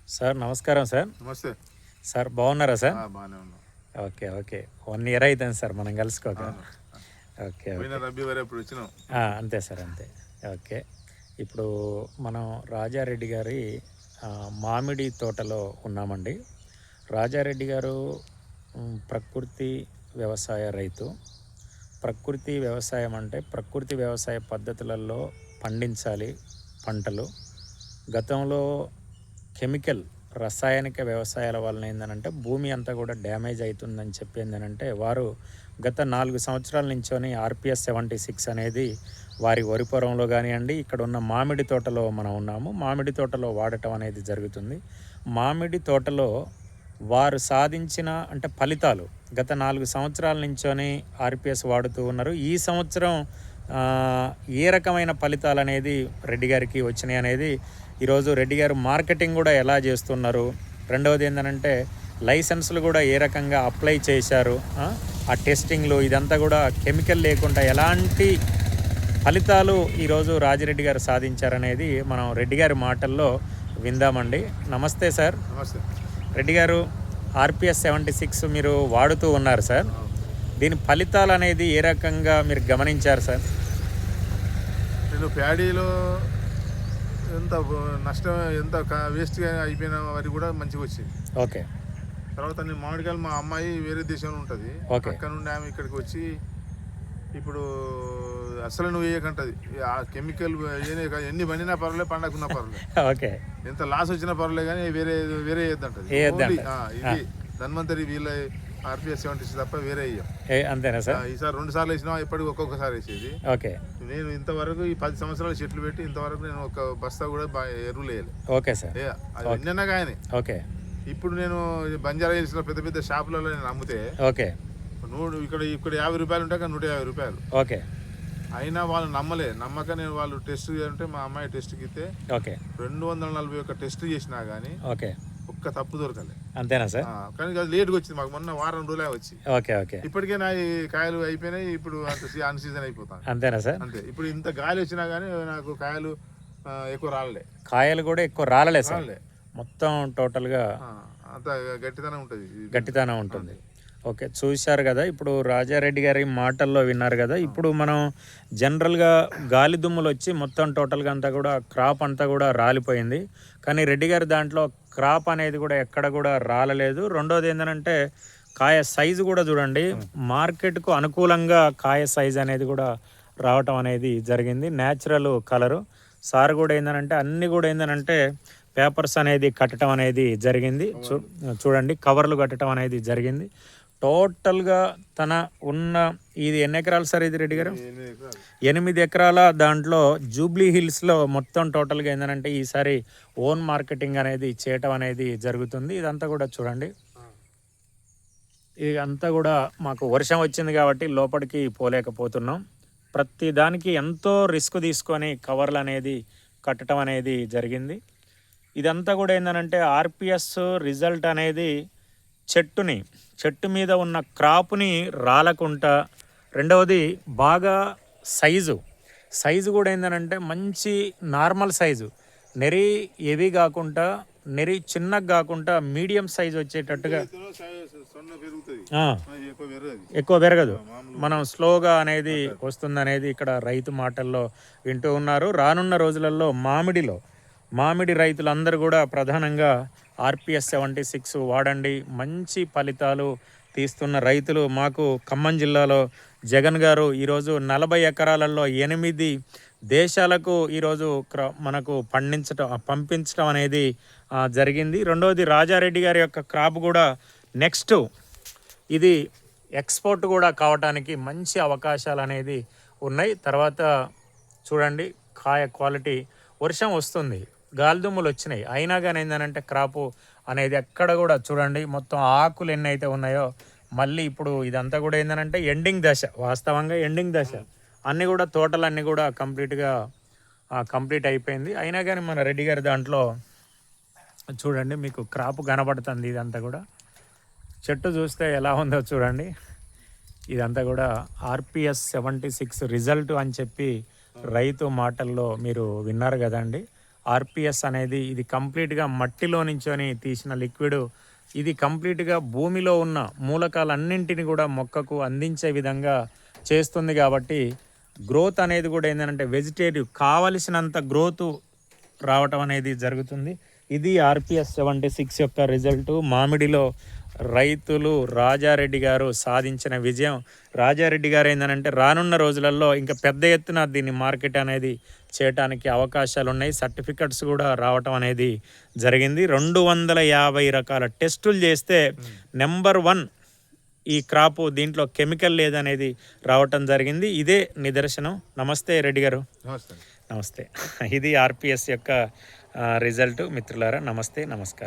Sir నమస్కారం sir. నమస్తే. Sir బాగున్నారా సార్? బాగానే ఉన్నాం. ఓకే. ఓకే. 1 ఇయర్ అయితుంది సార్ మనం కలుసుకోక. అవును. ఓకే. పోయిన ఓకే. రబ్బీ వరే ఇప్పుడు వచ్చినాం. అంతే సార్ అంతే. ఓకే. ఇప్పుడు మనం రాజారెడ్డి గారి మామిడి తోటలో ఉన్నామండి. రాజారెడ్డి గారు ప్రకృతి వ్యవసాయ రైతు. ప్రకృతి వ్యవసాయం అంటే ప్రకృతి వ్యవసాయ పద్ధతులలో పండించాలి పంటలు. గతంలో కెమికల్ రసాయనిక వ్యవసాయాల వలన ఏంటంటే భూమి అంతా కూడా డ్యామేజ్ అవుతుందని చెప్పి ఏంటంటే వారు గత 4 సంవత్సరాల నుంచోని ఆర్పిఎస్ 76 అనేది వారి వరి పొలంలో కానివ్వండి, ఇక్కడ ఉన్న మామిడి తోటలో మనం ఉన్నాము, మామిడి తోటలో వాడటం అనేది జరుగుతుంది. మామిడి తోటలో వారు సాధించిన అంటే ఫలితాలు గత 4 సంవత్సరాల నుంచోని ఆర్పిఎస్ వాడుతూ ఉన్నారు. ఈ సంవత్సరం ఏ రకమైన ఫలితాలు అనేది రెడ్డి గారికి వచ్చినాయి అనేది ఈరోజు రెడ్డి గారు మార్కెటింగ్ కూడా ఎలా చేస్తున్నారు, రెండవది ఏంటంటే లైసెన్సులు కూడా ఏ రకంగా అప్లై చేశారు, ఆ టెస్టింగ్లు ఇదంతా కూడా కెమికల్ లేకుండా ఎలాంటి ఫలితాలు ఈరోజు రాజిరెడ్డి గారు సాధించారనేది మనం రెడ్డి గారి మాటల్లో విందామండి. నమస్తే సార్. నమస్తే రెడ్డి గారు. ఆర్పిఎస్ 76 మీరు వాడుతూ ఉన్నారు సార్. దీని ఫలితాలు అనేది ఏ రకంగా మీరు గమనించారు సార్? నేను ప్యాడీలో ఎంత నష్టం ఎంత వేస్ట్గా అయిపోయిన వరి కూడా మంచిగా వచ్చింది. ఓకే. తర్వాత నేను మామిడికాయలు మా అమ్మాయి వేరే దేశంలో ఉంటుంది, అక్కడ నుండి ఆమె ఇక్కడికి వచ్చి ఇప్పుడు అసలు నువ్వు వేయకంటది ఆ కెమికల్ ఎన్ని పండినా పర్వాలేదు, పండకున్నా పర్వాలేదు, ఓకే, ఎంత లాస్ వచ్చినా పర్వాలేదు, కానీ వేరే వేరే వేయద్దంటది. ఇది ధన్వంతరి వీళ్ళ ఆర్పిఎస్ 76 తప్ప వేరే వేయం. అంతేనా సార్? ఈసారి 2 సార్లు వేసినా, ఇప్పటికి ఒక్కొక్కసారి వేసేది. ఓకే. నేను ఇంతవరకు ఈ 10 సంవత్సరాలు చెట్లు పెట్టి ఇంతవరకు నేను ఒక బస్తా కూడా ఎరువులు వేయలేదు. Okay sir. అది ఎన్నైనా కానీ. ఓకే. ఇప్పుడు నేను బంజారా హిల్స్ లో పెద్ద పెద్ద షాపులలో నేను అమ్మితే ఓకే ఇక్కడ 50 రూపాయలు ఉంటాయి, 150 రూపాయలు. ఓకే. అయినా వాళ్ళు నమ్మక నేను వాళ్ళు టెస్ట్ అంటే మా అమ్మాయి టెస్ట్కి ఇస్తే ఓకే 241 టెస్ట్ చేసినా కానీ ఓకే ఒక్క తప్పు దొరకలే. అంతేనా సార్? కానీ అది లేట్గా వచ్చింది, మాకు మొన్న వారం రోజులే వచ్చి. ఓకే. ఓకే. ఇప్పటికే నా కాయలు అయిపోయినాయి, ఇప్పుడు అన్ సీజన్ అయిపోతాను. అంతేనా సార్? అంతే. ఇప్పుడు ఇంత గాలి వచ్చినా కానీ నాకు కాయలు ఎక్కువ రాలే, కాయలు కూడా ఎక్కువ రాలలే సార్. మొత్తం టోటల్గా అంత గట్టితనం ఉంటుంది, గట్టితనం ఉంటుంది. ఓకే, చూశారు కదా. ఇప్పుడు రాజారెడ్డి గారి మాటల్లో విన్నారు కదా. ఇప్పుడు మనం జనరల్గా గాలి దుమ్ములు వచ్చి మొత్తం టోటల్గా అంతా కూడా క్రాప్ అంతా కూడా రాలిపోయింది. కానీ రెడ్డి గారి దాంట్లో క్రాప్ అనేది కూడా ఎక్కడ కూడా రాలలేదు. రెండోది ఏంటంటే కాయ సైజు కూడా చూడండి, మార్కెట్కు అనుకూలంగా కాయ సైజు అనేది కూడా రావటం అనేది జరిగింది. Natural colour. సార్ కూడా ఏంటంటే అన్నీ కూడా ఏంటంటే పేపర్స్ అనేది కట్టడం అనేది జరిగింది. చూడండి, కవర్లు కట్టడం అనేది జరిగింది. టోటల్గా తన ఉన్న ఇది ఎన్ని ఎకరాలు సార్ ఇది రెడ్డి గారు? 8 ఎకరాల దాంట్లో జూబ్లీ హిల్స్లో మొత్తం టోటల్గా ఏంటంటే ఈసారి ఓన్ మార్కెటింగ్ అనేది చేయటం అనేది జరుగుతుంది. ఇదంతా కూడా చూడండి, ఇదంతా కూడా మాకు వర్షం వచ్చింది కాబట్టి లోపలికి పోలేకపోతున్నాం. ప్రతి దానికి ఎంతో రిస్క్ తీసుకొని కవర్లు అనేది కట్టడం అనేది జరిగింది. ఇదంతా కూడా ఏంటంటే ఆర్పిఎస్ రిజల్ట్ అనేది చెట్టు మీద ఉన్న క్రాప్ని రాలకుండా, రెండవది బాగా సైజు కూడా ఏంటంటే మంచి నార్మల్ సైజు, నెరి హెవీ కాకుండా నెరి చిన్నగా కాకుండా మీడియం సైజు వచ్చేటట్టుగా, ఎక్కువ పెరగదు, మనం స్లోగా అనేది వస్తుందనేది ఇక్కడ రైతు మాటల్లో వింటూ ఉన్నారు. రానున్న రోజులలో మామిడి రైతులందరూ కూడా ప్రధానంగా ఆర్పిఎస్ 76 వాడండి, మంచి ఫలితాలు తీస్తున్న రైతులు. మాకు ఖమ్మం జిల్లాలో జగన్ గారు ఈరోజు 40 ఎకరాలలో 8 దేశాలకు ఈరోజు మనకు పంపించడం అనేది జరిగింది. రెండవది రాజారెడ్డి గారి యొక్క క్రాప్ కూడా నెక్స్ట్ ఇది ఎక్స్పోర్ట్ కూడా కావడానికి మంచి అవకాశాలు అనేది ఉన్నాయి. తర్వాత చూడండి, కాయ క్వాలిటీ, వర్షం వస్తుంది, గాలిదుమ్ములు వచ్చినాయి, అయినా కానీ ఏంటంటే క్రాపు అనేది ఎక్కడ కూడా చూడండి, మొత్తం ఆకులు ఎన్ని అయితే ఉన్నాయో మళ్ళీ ఇప్పుడు ఇదంతా కూడా ఏంటంటే ఎండింగ్ దశ, వాస్తవంగా ఎండింగ్ దశ. అన్నీ కూడా తోటలన్నీ కూడా కంప్లీట్ అయిపోయింది. అయినా కానీ మన రెడ్డి గారి దాంట్లో చూడండి మీకు క్రాప్ కనబడుతుంది. ఇదంతా కూడా చెట్టు చూస్తే ఎలా ఉందో చూడండి. ఇదంతా కూడా ఆర్పిఎస్ 76 రిజల్ట్ అని చెప్పి రైతు మాటల్లో మీరు విన్నారు కదండి. ఆర్పిఎస్ అనేది ఇది కంప్లీట్గా మట్టిలో నుంచొని తీసిన లిక్విడ్. ఇది కంప్లీట్గా భూమిలో ఉన్న మూలకాలన్నింటిని కూడా మొక్కకు అందించే విధంగా చేస్తుంది. కాబట్టి గ్రోత్ అనేది కూడా ఏంటంటే వెజిటేటివ్ కావలసినంత గ్రోత్ రావటం అనేది జరుగుతుంది. ఇది ఆర్పిఎస్ 76 యొక్క రిజల్ట్. మామిడిలో రైతులు రాజారెడ్డి గారు సాధించిన విజయం. రాజారెడ్డి గారు ఏంటంటే రానున్న రోజులలో ఇంకా పెద్ద ఎత్తున దీన్ని మార్కెట్ అనేది చేయడానికి అవకాశాలు ఉన్నాయి. సర్టిఫికెట్స్ కూడా రావటం అనేది జరిగింది. 250 రకాల టెస్టులు చేస్తే నెంబర్ 1 ఈ క్రాపు, దీంట్లో కెమికల్ లేదనేది రావటం జరిగింది. ఇదే నిదర్శనం. నమస్తే రెడ్డి గారు. నమస్తే. నమస్తే. ఇది ఆర్పిఎస్ యొక్క రిజల్ట్ మిత్రులారా. నమస్తే, నమస్కారం.